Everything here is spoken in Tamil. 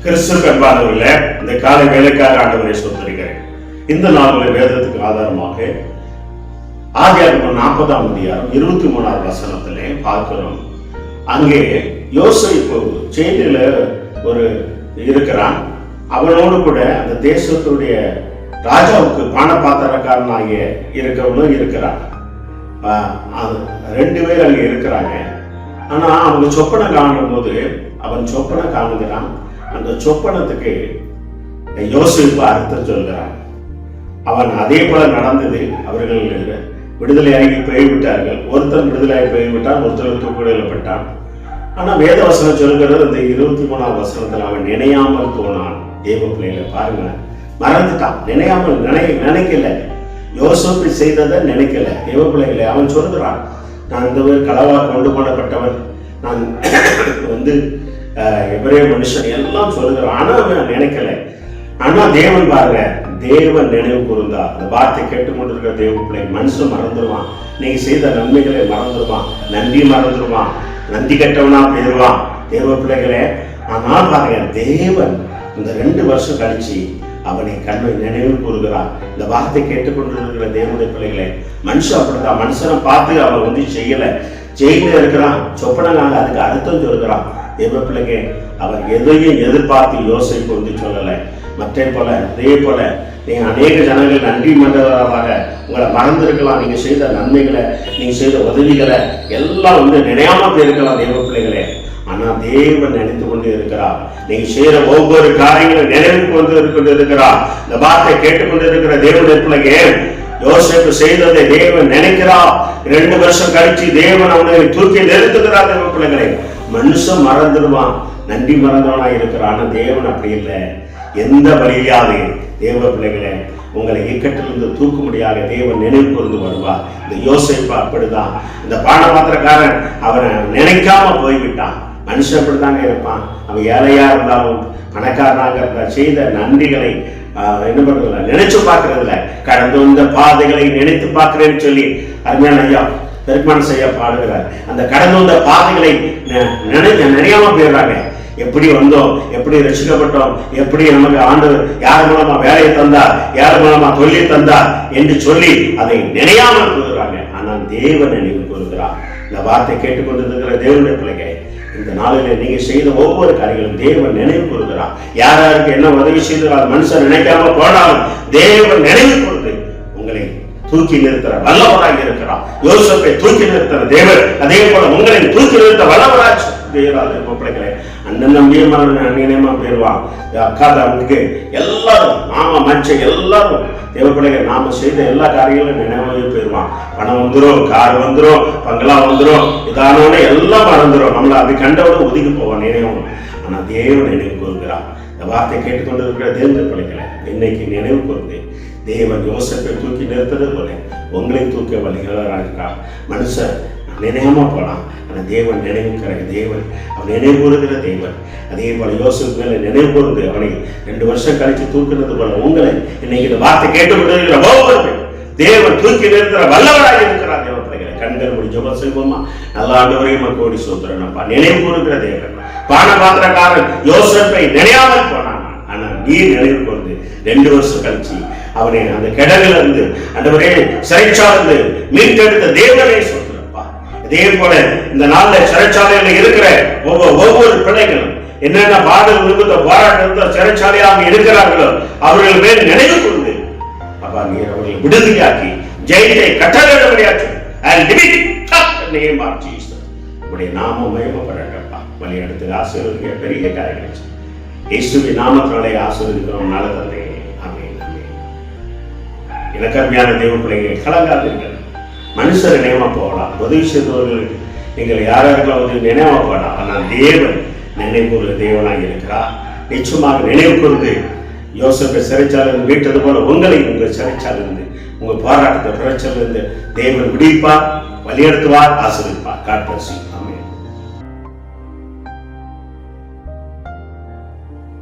கிறிஸ்து அன்பானவர்களே, இந்த காலை வேலைக்காக ஆண்டவரை சொந்தரிக்கிறேன். இந்த நாளில் வேதத்துக்கு ஆதாரமாக ஆதியாகமம் 40ஆம் அதிகாரம் 23ஆம் வசனத்திலே பார்க்கிறோம். அங்கே யோசேப்பு ஜெயிலில் ஒரு இருக்கிறான். அவனோடு கூட அந்த தேசத்துடைய ராஜாவுக்கு பானபாத்திரக்காரனாகிய இருக்கவனும் இருக்கிறான். 2 பேர் அங்கே இருக்கிறாங்க. ஆனா அவங்க சொப்பனை காணும் போது அவன் சொப்பனை காணுகிறான். அந்த சொப்பனத்துக்கு யோசேப்பு அர்த்தம் சொல்கிறான். அவன் அதே போல நடந்தது. அவர்கள் விடுதலையாகி போய்விட்டார்கள். ஒருத்தன் விடுதலையாகி போய்விட்டான், ஒருத்தர் தூக்கிடப்பட்டான். ஆனா வேத வசனம் சொல்கிறது, இந்த 23ஆம் வசனத்தில் அவன் நினையாமல் போனான். தேவ பிள்ளைகளை பாருங்க, மறந்துட்டான். நினையாமல் நினைக்கல. யோசேப்பு செய்ததை நினைக்கல. தேவ பிள்ளைகளை அவன் சொல்கிறான், நான் இந்த களவா கொண்டு போனப்பட்டவன், நான் எவரே மனுஷன் எல்லாம் சொல்லுகிறான். ஆனா அவன் நினைக்கல. ஆனா தேவன் பாருங்க, தேவன் நினைவு கூர்ந்தா. அந்த வார்த்தை கேட்டுக்கொண்டிருக்கிற தேவ பிள்ளை, மனுஷன் மறந்துடுவான். நீங்க செய்த நன்மைகளை மறந்துடுவான், நன்றி மறந்துடுவான், நந்தி கட்டவனா போயிடுவான் தேவ பிள்ளைகளே. ஆனால் பாருங்க, தேவன் இந்த 2 வருஷம் கழிச்சு அவனை கண்ணை நினைவு கூறுகிறான். இந்த வார்த்தை கேட்டுக்கொண்டிருக்கிற தேவனுடைய பிள்ளைகளே, மனுஷன் அப்படித்தான். மனுஷனை பார்த்து அவன் செய்யல, ஜெயில இருக்கிறான். சொப்பனங்க அதுக்கு அர்த்தம் சொல்கிறான். தேவ பிள்ளைங்க, அவர் எதையும் எதிர்பார்த்து யோசேப்பு சொல்லலை. மற்றே போல அதே போல நீங்க அநேக ஜனங்கள் நன்றி மன்றவராக உங்களை மறந்துருக்கலாம். நீங்க செய்த நன்மைகளை, நீங்க செய்த உதவிகளை எல்லாம் நினையாம போயிருக்கலாம் தேவ பிள்ளைகளே. ஆனா தேவன் நினைத்து கொண்டு இருக்கிறார். நீங்க செய்யற ஒவ்வொரு காரியங்களும் நினைவு கொண்டு இருக்கிறார். இந்த வார்த்தை கேட்டுக்கொண்டு இருக்கிற தேவனுடைய பிள்ளைங்க, யோசேப்பு செய்ததை தேவன் நினைக்கிறார். 2 வருஷம் கழிச்சு தேவன் அவனை தூக்கி நிறுத்துகிறார். தேவ பிள்ளைகளை, மனுஷன் மறந்துடுவான், நன்றி மறந்தவனா இருக்கிறான். ஆனா தேவன் அப்படி இல்லை. எந்த வழியாவே தேவ பிள்ளைகளை உங்களை இக்கட்டிலிருந்து தூக்க முடியாத தேவன் நினைவு கூர்ந்து வருவார். இந்த யோசேப்பு அப்படிதான். இந்த பானபாத்திரக்காரன் அவனை நினைக்காம போய்விட்டான். மனுஷன் அப்படித்தாங்க இருப்பான். அவன் ஏழையா இருந்தாலும் பணக்காரனாக இருந்தால் செய்த நன்றிகளை என்ன பண்றதுல நினைச்சு பார்க்கறதுல, கடந்து வந்த பாதைகளை நினைத்து பார்க்கிறேன்னு சொல்லி அருமையான ஐயா பெருமான் செய்ய பாடுகிறார். அந்த கடந்து வந்த பாதைகளை நினையாம போயிடுறாங்க. எப்படி வந்தோம், எப்படி ரசிக்கப்பட்டோம், எப்படி நமக்கு ஆண்டவர் யார் மூலமா வேலையை தந்தார், யார் மூலமா தொழிலை தந்தார் என்று சொல்லி அதை நினையாமல் போகிறாங்க. ஆனால் தேவன் நினைவு கூறுகிறார். இந்த வார்த்தை கேட்டுக்கொண்டிருக்கிற தேவனுடைய பிள்ளைங்க, இந்த நாளில் நீங்க செய்த ஒவ்வொரு காரியங்களும் தேவன் நினைவு கூறுகிறார். யார் யாருக்கு என்ன உதவி செய்தால் மனுஷன் நினைக்காம போனாலும் தேவன் நினைவு கூர்ந்து உங்களை தூக்கி நிறுத்துற வல்லவராக இருக்கிறார். யோசேப்பை தூக்கி நிறுத்துற தேவன் அதே போல உங்களை தூக்கி நிறுத்த வல்லவராக பிள்ளைகளை அண்ணன் அந்நியமா போயிடுவான். அக்கா தம்பிக்கு எல்லாரும் மாமா மச்ச எல்லாரும் தேவ பிள்ளைகள் நாம செய்த எல்லா காரியங்களும் நினைவாகவே போயிடுவான். பணம் வந்துடும், கார் வந்துடும், பங்களா வந்துடும், இதானோட எல்லாம் மறந்துடும். நம்மளை அப்படி கண்டவுட ஒதுக்கி போவான் நினைவும். ஆனா தேவன் நினைவு கூறுகிறார். இந்த வார்த்தை கேட்டுக்கொண்டு இருக்கிற தேவனுடைய பிள்ளைகளை இன்னைக்கு நினைவு கூர்ந்து தேவன் யோசேப்பை தூக்கி நிறுத்தது போல உங்களை தூக்க வழிகிறவராக இருக்கிறார். மனுஷன் நினையாம போலாம். ஆனால் தேவன் நினைவுக்கிற தேவன், அவன் நினைவு கூறுகிற தேவன். அதே போல யோசேப்பு மேல நினைவு கூர்ந்து அவனை 2 வருஷம் கழிச்சு தூக்குறது போல உங்களை இன்னைக்கு இந்த வார்த்தை கேட்டுக்கொண்டிருக்கிற ஒவ்வொரு தேவன் தூக்கி நிறுத்துற வல்லவராக இருக்கிறார். தேவ பிள்ளைகளை கண்கள் முடி ஜெபம் செய்வோமா? நல்ல ஆண்டவரையும் கோடி சோதரனப்பா. நினைவு கூறுகிற தேவன். பானபாத்திரக்காரன் யோசேப்பை நினையாமல் போனான். ஆனா நீ நினைவு கூர்ந்து 2 வருஷம் கழிச்சு அவனை அந்த கிடங்குல இருந்து ஆண்டவரே சிறைச்சாலை மீட்டெடுத்த தேவனை சொல்றப்பா. அதே போல இந்த நாள்ல சிறைச்சாலையில இருக்கிற ஒவ்வொரு பிள்ளைகளும் என்னென்ன பாடல் விருப்பத்தை போராட்டம் சிறைச்சாலையாக இருக்கிறார்களோ அவர்கள் மேல் நினைவு கொண்டு அப்பா நீர் அவர்களை விடுதலையாக்கி ஜெயிலை கட்டளையிடபடியாச்சு உடைய நாம மகிமைப்படட்டப்பா. வழி எடுத்து ஆசீர்வதிக்க பெரிய காரியங்கள் இயேசுவின் நாமத்தினாலே ஆசீர்வதிக்கிறோம். நல்ல தந்தையே, ஆமென். இலக்கருமையான தேவ பிள்ளைகளை கலங்காதீர்கள். மனுஷர் நினைவா போகலாம், உதவி செய்தவர்களுக்கு நீங்கள் யாரெல்லாம் உதவி நினைவா போகலாம். ஆனால் தேவன் நினைவுற தேவனாக இருக்கிறார். நிச்சயமாக நினைவு கூர்ந்து யோசேப்பை சிறைச்சாலையில் மீட்டது போல உங்களை உங்கள் சிறைச்சாலிருந்து உங்கள் போராட்டத்தை பிரச்சனையிலிருந்து தேவன் விடுவிப்பார், வழியெடுத்துவார், ஆசீர்வதிப்பார். God bless you.